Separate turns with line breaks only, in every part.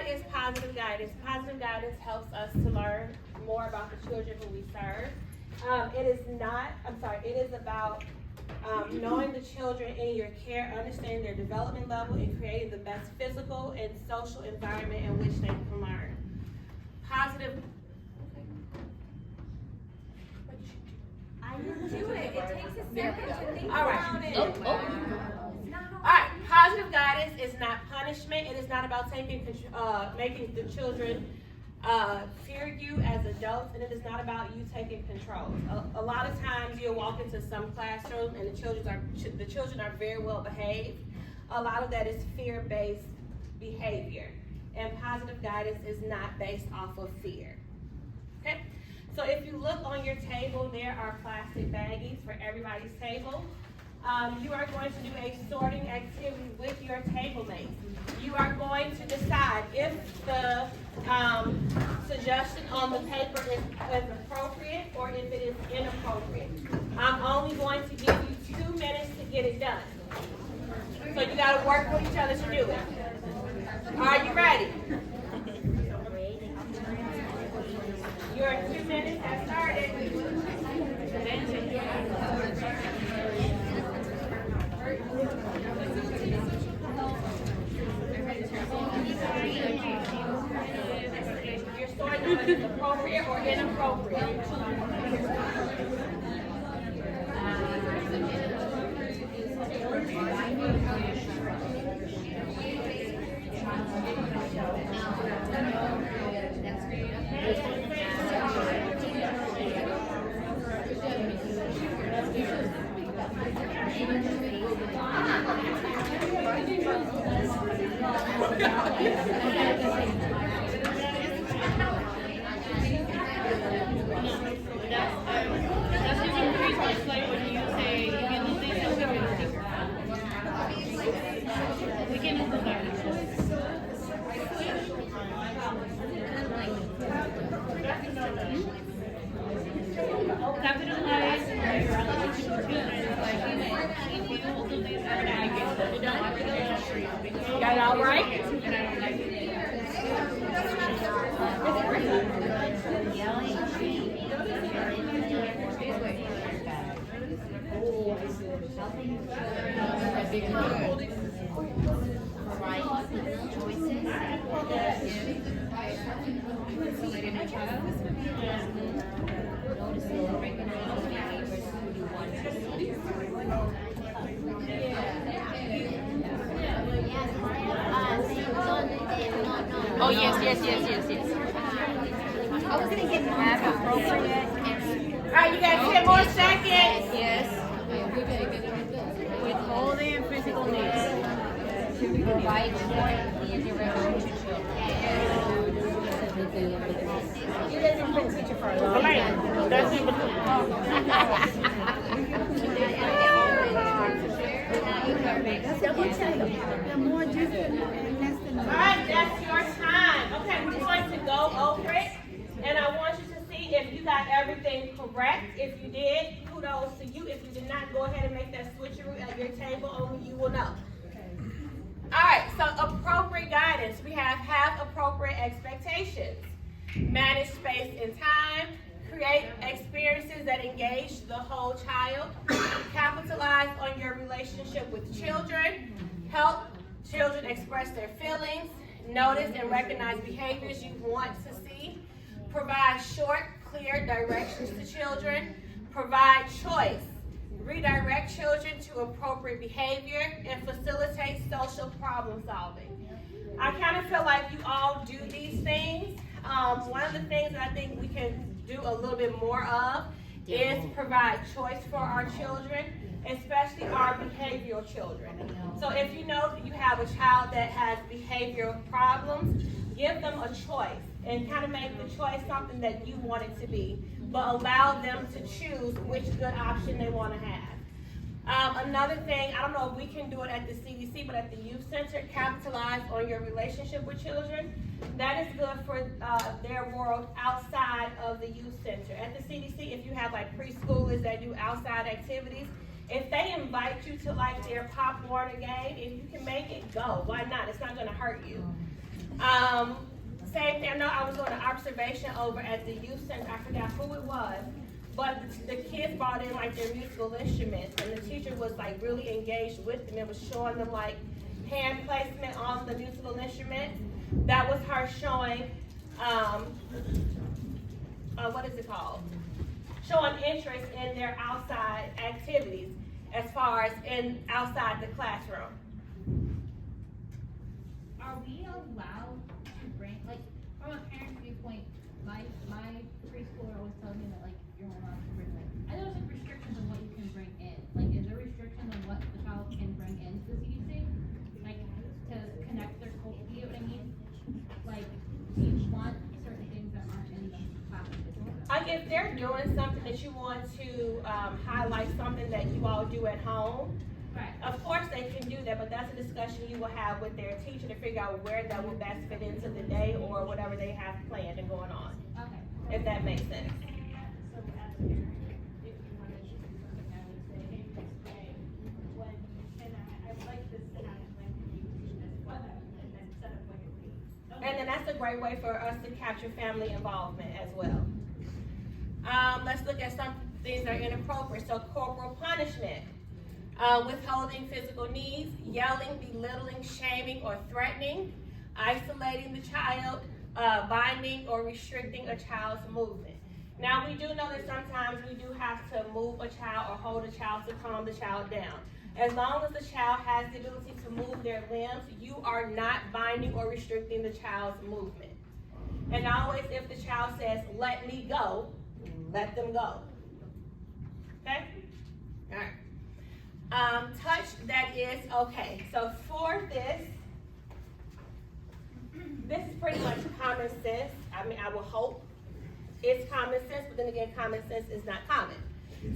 is positive guidance? Positive guidance helps us to learn more about the children who we serve. It is about knowing the children in your care, understanding their development level, and creating the best physical and social environment in which they can learn. Positive.
I didn't do it. It takes a second to think
All right.
about it.
All right. Positive guidance is not punishment. It is not about making the children fear you as adults, and it is not about you taking control. A lot of times you'll walk into some classroom and the children are very well behaved. A lot of that is fear-based behavior, and positive guidance is not based off of fear. Okay? So if you look on your table, there are plastic baggies for everybody's table. You are going to do a sorting activity with your table mates. You are going to decide if the suggestion on the paper is appropriate or if it is inappropriate. I'm only going to give you 2 minutes to get it done. So you got to work with each other to do it. Are you ready? Your 2 minutes have started. You're sorting whether it's appropriate or inappropriate. Got it all right? Oh, yes.
I was going to get half appropriate.
All right, you got 10 more seconds.
Yes. Withholding physical needs. Provide joy and direction to children. You guys have been teaching for a long time.
That's it.
Double check. The more just and less than.
All right, that's your time. Okay, we're going to go over it, and I want you to see if you got everything correct. If you did, kudos to you. If you did not, go ahead and make that switcheroo at your table. Only you will know. All right, so appropriate guidance. We have appropriate expectations. Manage space and time. Create experiences that engage the whole child. Capitalize on your relationship with children. Help children express their feelings. Notice and recognize behaviors you want to see. Provide short, clear directions to children. Provide choice. Redirect children to appropriate behavior and facilitate social problem solving. I kind of feel like you all do these things. One of the things that I think we can do a little bit more of is provide choice for our children, especially our behavioral children. So if you know that you have a child that has behavioral problems, give them a choice and kind of make the choice something that you want it to be, but allow them to choose which good option they want to have. Another thing, I don't know if we can do it at the CDC, but at the youth center, capitalize on your relationship with children. That is good for their world outside of the youth center. At the CDC, if you have like preschoolers that do outside activities, if they invite you to like their Pop Warner game, if you can make it, go. Why not? It's not going to hurt you. Same thing, I know I was doing an observation over at the youth center, I forgot who it was, but the kids brought in like their musical instruments, and the teacher was like really engaged with them, and was showing them like hand placement on the musical instruments. That was her showing, what is it called? Showing interest in their outside activities as far as outside the classroom.
Are we allowed to bring, like, from a parent's viewpoint, my preschooler always tells me that, like, you're allowed to bring, like, I know there's like restrictions on what you can bring in. Like, is there restrictions on what the child can bring into the CDC? Like, to connect their culture, you know what I mean? Like, do you want certain things that aren't in the classroom?
Like if they're doing something that you want to highlight something that you all do at home,
Right.
of course they can do that, but that's a discussion you will have with their teacher to figure out where that will best fit into the day or whatever they have planned and going on,
Okay.
if that makes sense.
So as a parent, if you wanted to do something, I would say, hey, this day, when, and I like this to happen when you do this weather, and then set up when you leave.
And then that's a great way for us to capture family involvement as well. Let's look at some things that are inappropriate. So corporal punishment, withholding physical needs, yelling, belittling, shaming, or threatening, isolating the child, binding or restricting a child's movement. Now we do know that sometimes we do have to move a child or hold a child to calm the child down. As long as the child has the ability to move their limbs, you are not binding or restricting the child's movement. And always if the child says, let me go, let them go. Okay? All right. Touch that is okay. So for this is pretty much common sense. I mean, I will hope it's common sense, but then again, common sense is not common.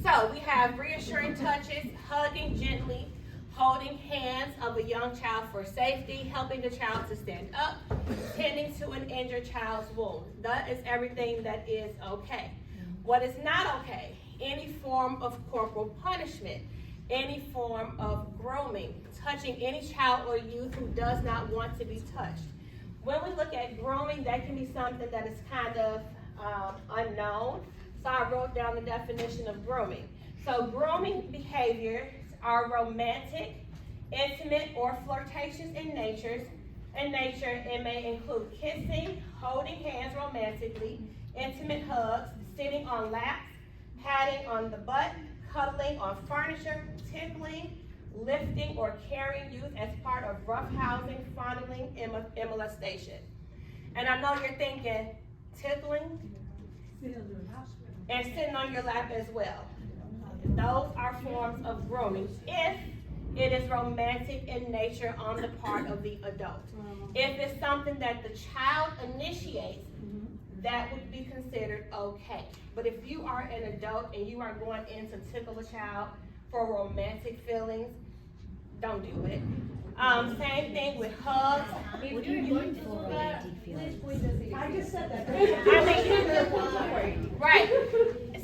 So we have reassuring touches, hugging gently, holding hands of a young child for safety, helping the child to stand up, tending to an injured child's wound. That is everything that is okay. What is not okay? Any form of corporal punishment, any form of grooming, touching any child or youth who does not want to be touched. When we look at grooming, that can be something that is kind of unknown. So I wrote down the definition of grooming. So grooming behaviors are romantic, intimate, or flirtatious in nature. It may include kissing, holding hands romantically, intimate hugs, sitting on laps, patting on the butt, cuddling on furniture, tickling, lifting or carrying youth as part of roughhousing, fondling, and molestation. And I know you're thinking, tickling and sitting on your lap as well. Those are forms of grooming if it is romantic in nature on the part of the adult. If it's something that the child initiates, that would be considered okay. But if you are an adult and you are going in to tickle a child for romantic feelings, don't do it. Same thing with hugs.
What are you doing for romantic feelings?
I just said that.
I mean, right.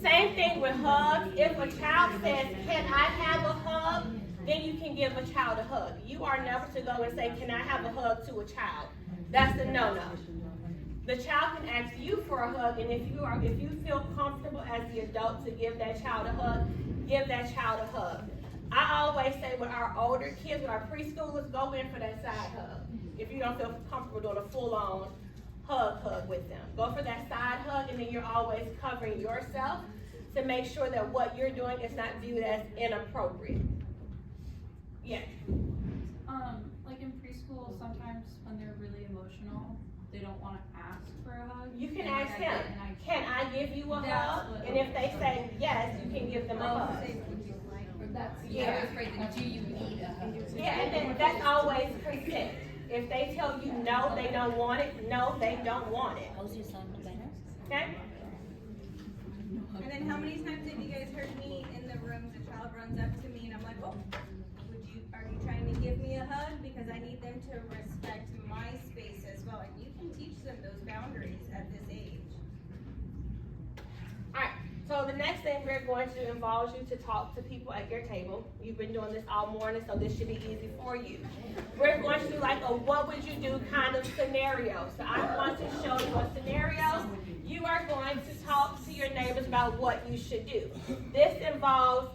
Same thing with hugs. If a child says, can I have a hug? Then you can give a child a hug. You are never to go and say, can I have a hug to a child? That's a no-no. The child can ask you for a hug, and if you feel comfortable as the adult to give that child a hug, give that child a hug. I always say with our older kids, with our preschoolers, go in for that side hug. If you don't feel comfortable doing a full-on hug with them. Go for that side hug, and then you're always covering yourself to make sure that what you're doing is not viewed as inappropriate. Yeah.
Like in preschool, sometimes when they're really emotional, they don't want to ask for a hug.
You can
And, like,
ask
I
them,
get- and
can I give you a
That's
hug?
what-
And if they say yes, you can give them a hug.
Yeah, it's great. Do you need a hug?
Yeah, and then that's always consent. If they tell you no, they don't want it, no, they don't want it.
How's your son better?
Okay?
And then how many times have you guys heard me in the room, the child runs up to me and I'm like, oh, are you trying to give me a hug? Because I need them to respect my space as well. And you can teach them those boundaries at this age.
Alright, so the next thing we're going to involve you to talk to people at your table. You've been doing this all morning, so this should be easy for you. We're going to do like a what would you do kind of scenario. So I want to show you a scenario. You are going to talk to your neighbors about what you should do. This involves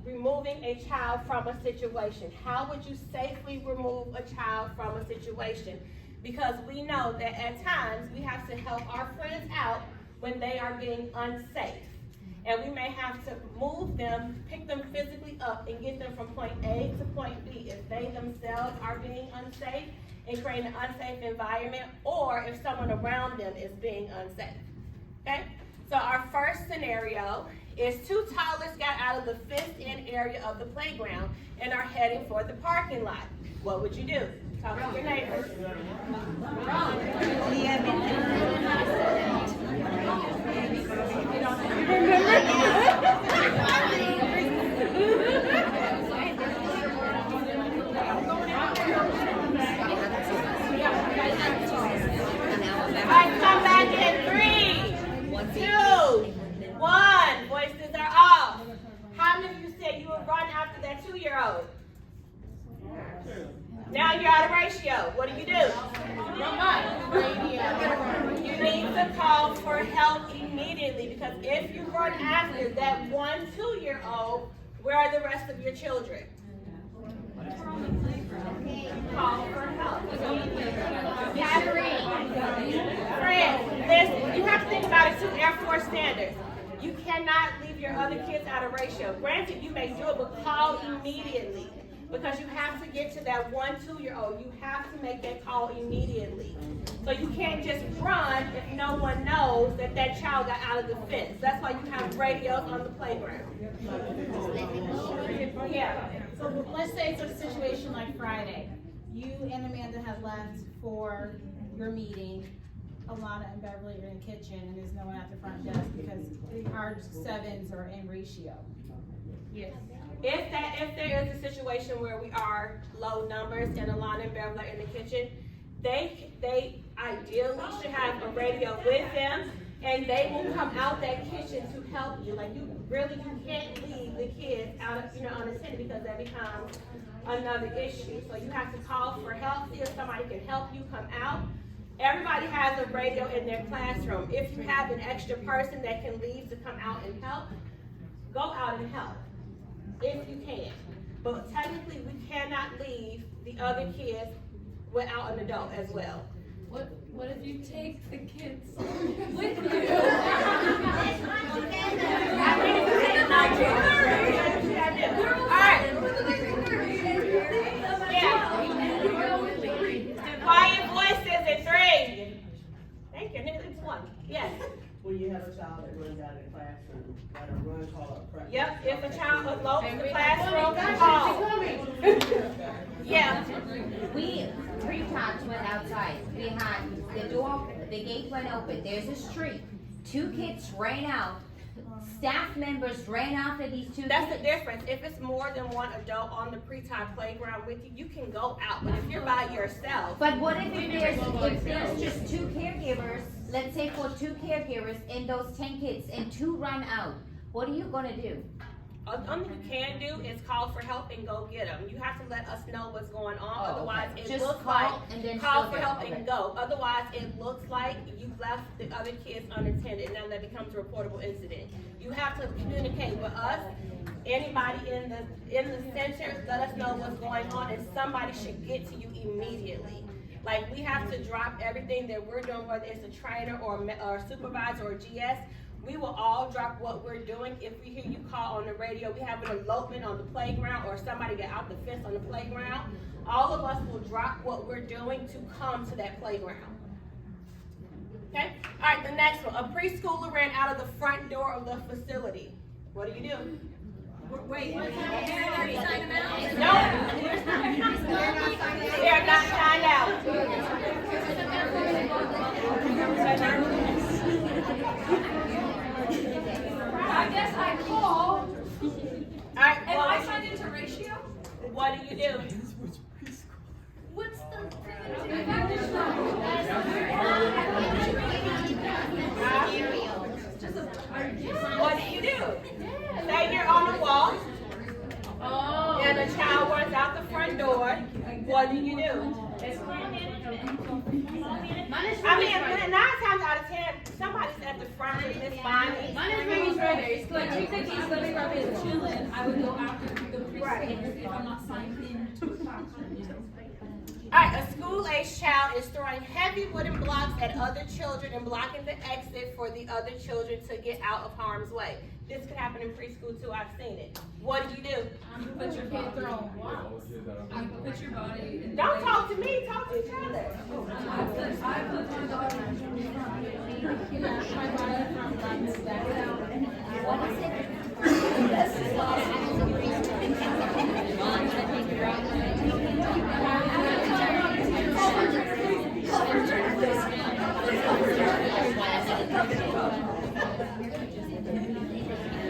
removing a child from a situation. How would you safely remove a child from a situation? Because we know that at times we have to help our friends out when they are being unsafe. And we may have to move them, pick them physically up, and get them from point A to point B if they themselves are being unsafe and creating an unsafe environment, or if someone around them is being unsafe. Okay? So our first scenario is two toddlers got out of the fenced-in area of the playground and are heading for the parking lot. What would you do? Talk to your neighbors. Alright, come back in 3, 2, 1. Voices are off. How many of you said you would run after that 2-year-old? Now you're out of ratio. What do? You need to call for help immediately, because if you run after that 1 2-year-old, where are the rest of your children? Call for help. Friends, listen, you have to think about it too. Air Force standards. You cannot leave your other kids out of ratio. Granted, you may do it, but call immediately. Because you have to get to that 1 2-year-old. You have to make that call immediately. So you can't just run if no one knows that that child got out of the fence. That's why you have radios on the playground. Yeah.
So let's say it's a situation like Friday. You and Amanda have left for your meeting. Alana and Beverly are in the kitchen and there's no one at the front desk because our 7s are in ratio.
Yes. If there is a situation where we are low numbers and Alana and Beverly are in the kitchen, they ideally should have a radio with them, and they will come out that kitchen to help you. Like you can't leave the kids out of unattended, because that becomes another issue. So you have to call for help, see if somebody can help you come out. Everybody has a radio in their classroom. If you have an extra person that can leave to come out and help, go out and help. If you can. But technically, we cannot leave the other kids without an adult as well.
What if you take the kids with you?
Alright. Quiet voices in 3. Thank you. It's 1. Yes.
When you have a child that runs out of the classroom, that a run call or practice.
Yep, if a child elopes the classroom, call. Yeah.
We pre-tots went outside. We had the gate went open. There's a street. 2 kids ran out. Staff members ran after these 2
That's
kids.
the difference. If it's more than one adult on the pre-time playground with you, you can go out. But if you're by yourself,
But what if there's just 2 caregivers, let's say for 2 caregivers in those 10 kids and 2 run out, what are you gonna do?
All you can do is call for help and go get them. You have to let us know what's going on.
Oh,
Otherwise,
okay.
it
Just
looks
call
like
and then
call
she'll
for
get
help
them.
and
Okay.
go. Otherwise, it looks like you've left the other kids unattended, and then that becomes a reportable incident. You have to communicate with us. Anybody in the center, let us know what's going on, and somebody should get to you immediately. Like, we have to drop everything that we're doing, whether it's a trainer or supervisor or GS. We will all drop what we're doing if we hear you call on the radio. We have an elopement on the playground or somebody get out the fence on the playground. All of us will drop what we're doing to come to that playground. Okay? All right, the next one. A preschooler ran out of the front door of the facility. What do you do?
Wait, what's happening? Already signed them out?
No. They're not signed out.
I guess I call.
All right,
Am I signed into ratio?
what do you do?
What's the
What do you do? I mean, 9 times out of 10, somebody's at the front with Miss Bonnie.
Mine is Ruby's brother. It's
Like,
good.
if he's living up and chilling, I would go after the preschool
Right.
if I'm not signed into a classroom.
Alright, a school-aged child is throwing heavy wooden blocks at other children and blocking the exit for the other children to get out of harm's way. This could happen in preschool too, I've seen it. What do?
You put your kid throwing blocks. You put your body in.
Don't talk to me, talk to each other.
I put my body in front.
You know, my body from front to back.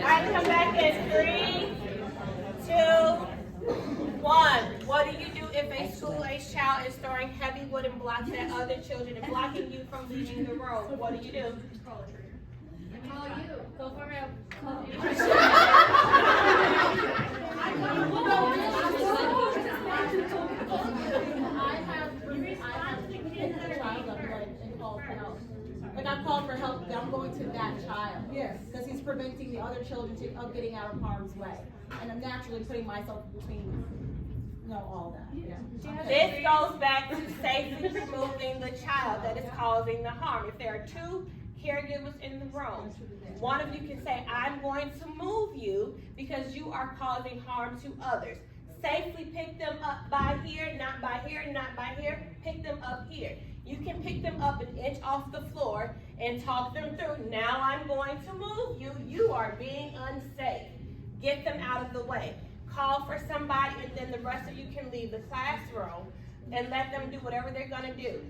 Alright, come back in 3, 2, 1. What do you do if a school-aged child is throwing heavy wooden blocks at other children and blocking you from leaving the room? What do you do?
Call you. Go for it.
Like I'm calling for help, I'm going to that child. Yes. Because he's preventing the other children of getting out of harm's way. And I'm naturally putting myself between, all that, yeah.
This goes back to safely removing the child that is causing the harm. If there are 2 caregivers in the room, one of you can say, I'm going to move you because you are causing harm to others. Safely pick them up by here, not by here, not by here. Pick them up here. You can pick them up an inch off the floor and talk them through. Now I'm going to move you. You are being unsafe. Get them out of the way. Call for somebody, and then the rest of you can leave the classroom and let them do whatever they're going to do.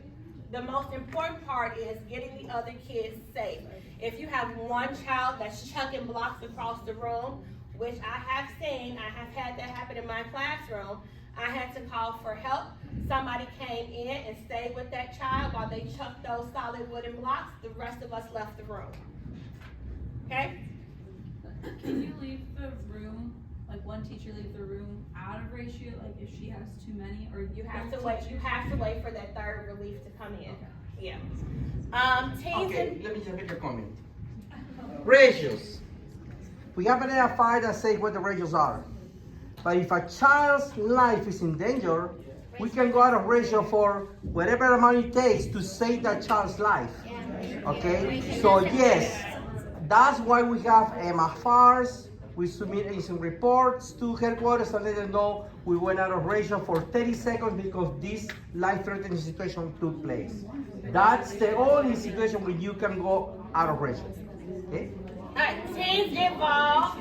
The most important part is getting the other kids safe. If you have one child that's chucking blocks across the room, which I have seen, I have had that happen in my classroom, I had to call for help. Somebody came in and stayed with that child while they chucked those solid wooden blocks. The rest of us left the room. Okay?
Can you leave the room, like one teacher leave the room out of ratio, like if she has too many, or
You have to wait. You have to wait for that third relief to come in. Yeah. Teens
Okay,
and
let me just make a comment. Ratios. We have identified and say what the ratios are. But if a child's life is in danger, we can go out of ratio for whatever amount it takes to save that child's life. Okay? So yes, that's why we have MFRs. We submit some reports to headquarters and let them know we went out of ratio for 30 seconds because this life-threatening situation took place. That's the only situation where you can go out of ratio. Okay?
Alright, teens involved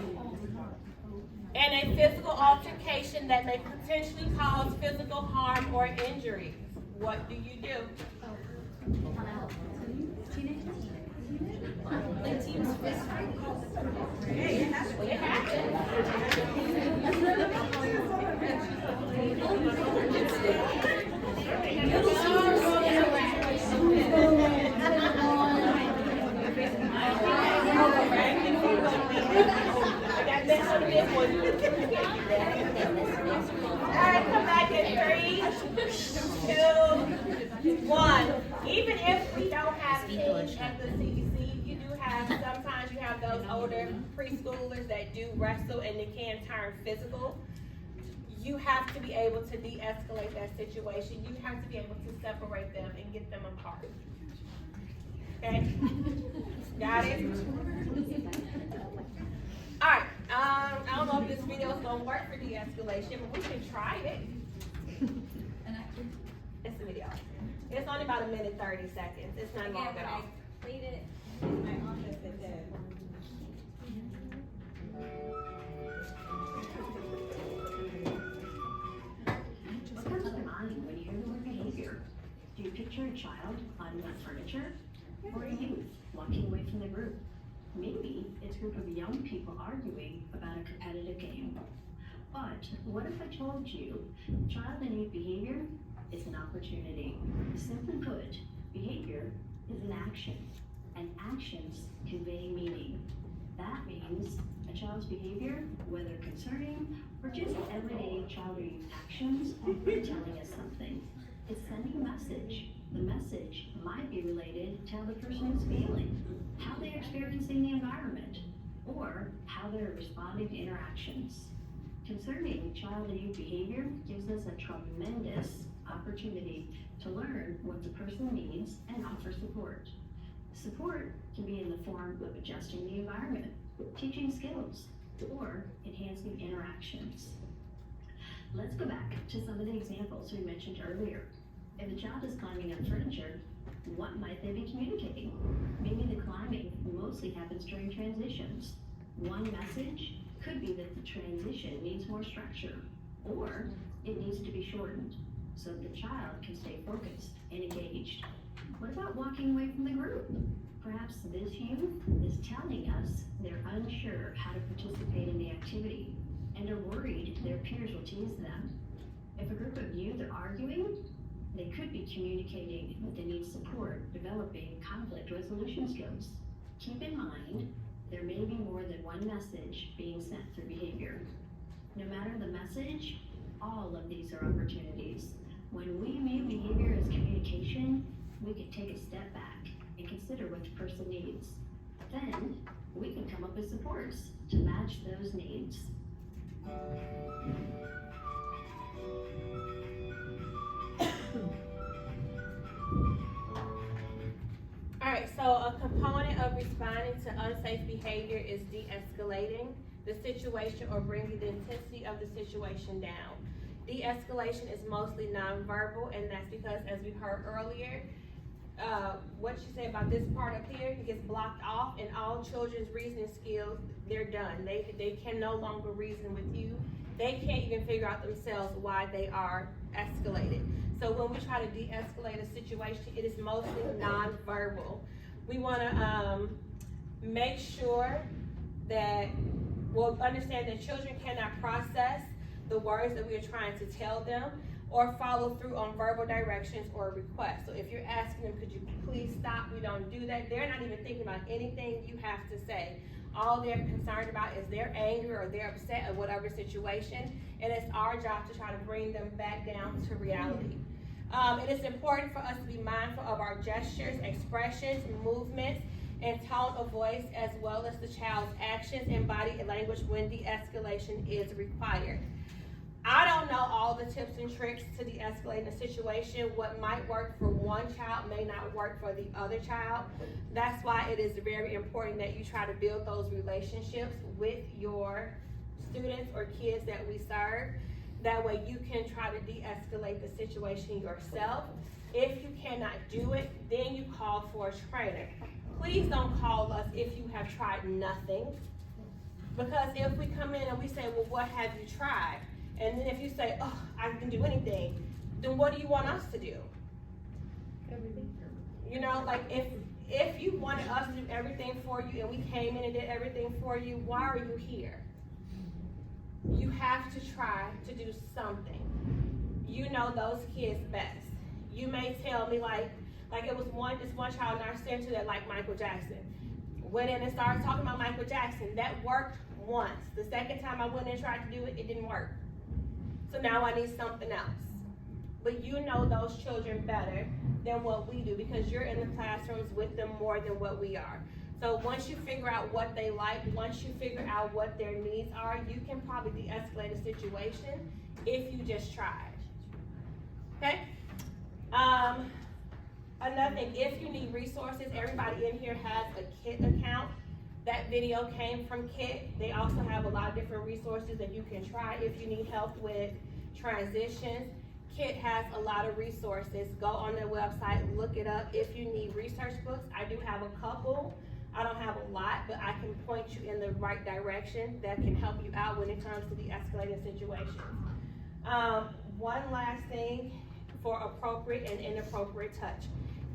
in a physical altercation that may potentially cause physical harm or injury. What do you do? It Alright, come back in 3, 2, 1. Even if we don't have teens at the CDC, you do have, sometimes you have those older preschoolers that do wrestle and they can turn physical. You have to be able to de-escalate that situation. You have to be able to separate them and get them apart. Okay? Got it? Alright, I don't know if this video is gonna work for de-escalation, but we can try it. It's a video. It's only about 1:30. It's not long at all.
Played it in my office, it did.
What comes to mind when you hear the word behavior? Do you picture a child climbing on furniture? Or a youth walking away from the group? Maybe it's a group of young people arguing about a competitive game. But what if I told you child and youth behavior is an opportunity? Simply put, behavior is an action, and actions convey meaning. That means a child's behavior, whether concerning or just everyday child or youth actions, are telling us something. It's sending a message. The message might be related to how the person is feeling, how they're experiencing the environment, or how they're responding to interactions. Concerning child and youth behavior gives us a tremendous opportunity to learn what the person needs and offer support. Support can be in the form of adjusting the environment, teaching skills, or enhancing interactions. Let's go back to some of the examples we mentioned earlier. If a child is climbing on furniture, what might they be communicating? Maybe the climbing mostly happens during transitions. One message could be that the transition needs more structure, or it needs to be shortened so that the child can stay focused and engaged. What about walking away from the group? Perhaps this youth is telling us they're unsure how to participate in the activity and are worried their peers will tease them. If a group of youth are arguing, they could be communicating that they need support developing conflict resolution skills. Keep in mind, there may be more than one message being sent through behavior. No matter the message, all of these are opportunities. When we view behavior as communication, we can take a step back and consider what the person needs. Then, we can come up with supports to match those needs.
Alright, so a component of responding to unsafe behavior is de-escalating the situation or bringing the intensity of the situation down. De-escalation is mostly nonverbal, and that's because, as we heard earlier, what you say about this part up here gets blocked off, and all children's reasoning skills, they're done. They can no longer reason with you. They can't even figure out themselves why they are escalated. So when we try to de-escalate a situation, it is mostly nonverbal. We want to make sure that we'll understand that children cannot process the words that we are trying to tell them or follow through on verbal directions or requests. So if you're asking them, could you please stop? We don't do that. They're not even thinking about anything you have to say. All they're concerned about is their anger or they're upset at whatever situation, and it's our job to try to bring them back down to reality. It is important for us to be mindful of our gestures, expressions, movements, and tone of voice, as well as the child's actions and body language when de-escalation is required. I don't know all the tips and tricks to de-escalating a situation. What might work for one child may not work for the other child. That's why it is very important that you try to build those relationships with your students or kids that we serve. That way you can try to de-escalate the situation yourself. If you cannot do it, then you call for a trainer. Please don't call us if you have tried nothing. Because if we come in and we say, well, what have you tried? And then if you say, oh, I can do anything, then what do you want us to do? Everything. You know, like if you wanted us to do everything for you and we came in and did everything for you, why are you here? You have to try to do something. You know those kids best. You may tell me like it was this one child in our center that liked Michael Jackson. Went in and started talking about Michael Jackson. That worked once. The second time I went in and tried to do it, it didn't work. So now I need something else. But you know those children better than what we do because you're in the classrooms with them more than what we are. So once you figure out what they like, once you figure out what their needs are, you can probably de-escalate a situation if you just tried. Okay? Another thing, if you need resources, everybody in here has a KIT account. That video came from KIT. They also have a lot of different resources that you can try if you need help with transitions. KIT has a lot of resources. Go on their website, look it up. If you need research books, I do have a couple. I don't have a lot, but I can point you in the right direction that can help you out when it comes to de-escalating situations. One last thing for appropriate and inappropriate touch.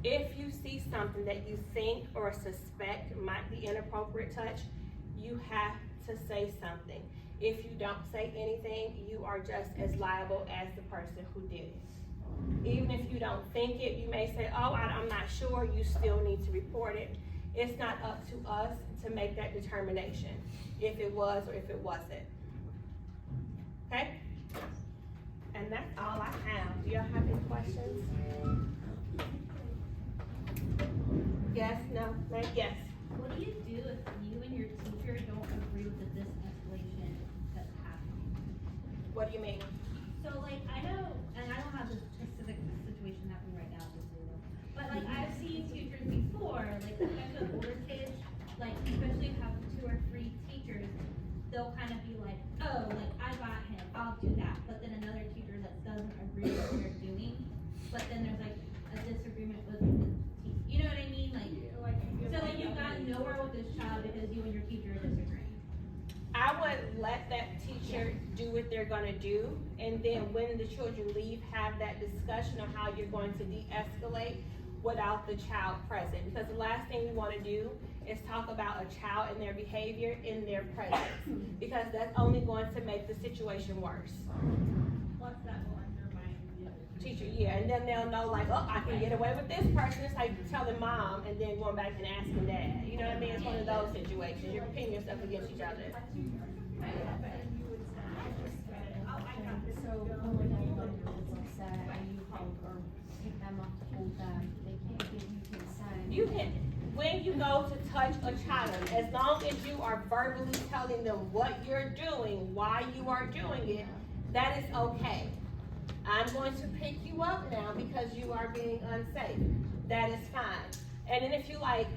If you see something that you think or suspect might be inappropriate touch, you have to say something. If you don't say anything, you are just as liable as the person who did it. Even if you don't think it, you may say, oh, I'm not sure, you still need to report it. It's not up to us to make that determination, if it was or if it wasn't. Okay? And that's all I have. Do y'all have any questions? Yes, no, ma'am, yes.
What do you do if you and your teacher don't agree with the escalation that's happening?
What do you mean?
So like, I know, and I don't have this specific situation happening right now, obviously, but like, I've seen teachers before, like, especially with older kids, like, especially if you have 2 or 3 teachers, they'll kind of be like, oh, like, I got him, I'll do that, but then another teacher that doesn't agree with what they're doing, but then there's like a disagreement with the teacher, you know what I mean, like, so like, you've gotten nowhere with this child because you and your teacher are disagreeing.
I would let that teacher do what they're gonna do, and then when the children leave, have that discussion of how you're going to de-escalate without the child present. Because the last thing we wanna do is talk about a child and their behavior in their presence, because that's only going to make the situation worse.
Plus that will undermine the other.
Teacher, yeah, and then they'll know like, oh, I can get away with this person. It's like telling mom and then going back and asking dad. You know what I mean? It's one of those situations. You're pitting yourself against each other.
So when is upset and you help or pick them up, hold them, they can't give you consent.
You can, when you go to touch a child, as long as you are verbally telling them what you're doing, why you are doing it, that is okay. I'm going to pick you up now because you are being unsafe. That is fine. And then if you like,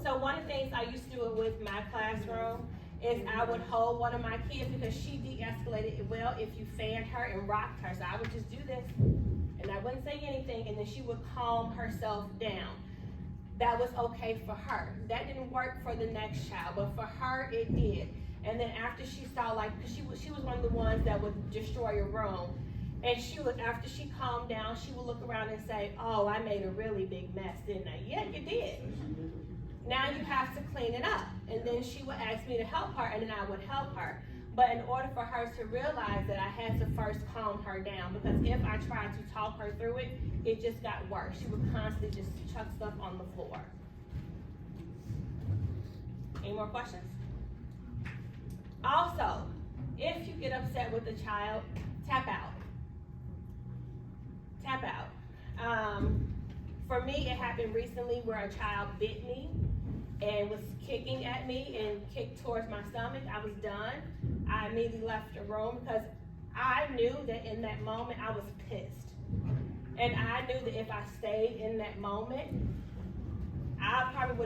so one of the things I used to do with my classroom is I would hold one of my kids because she de-escalated it well if you fanned her and rocked her. So I would just do this and I wouldn't say anything and then she would calm herself down. That was okay for her. That didn't work for the next child, but for her it did. And then after she saw like, cause she was one of the ones that would destroy a room. And she would, after she calmed down, she would look around and say, oh, I made a really big mess, didn't I? Yeah, you did. Now you have to clean it up. And then she would ask me to help her, and then I would help her. But in order for her to realize that I had to first calm her down, because if I tried to talk her through it, it just got worse. She would constantly just chuck stuff on the floor. Any more questions? Also, if you get upset with a child, tap out. Tap out. For me, it happened recently where a child bit me and was kicking at me and kicked towards my stomach. I was done. I immediately left the room because I knew that in that moment I was pissed. And I knew that if I stayed in that moment, I probably would have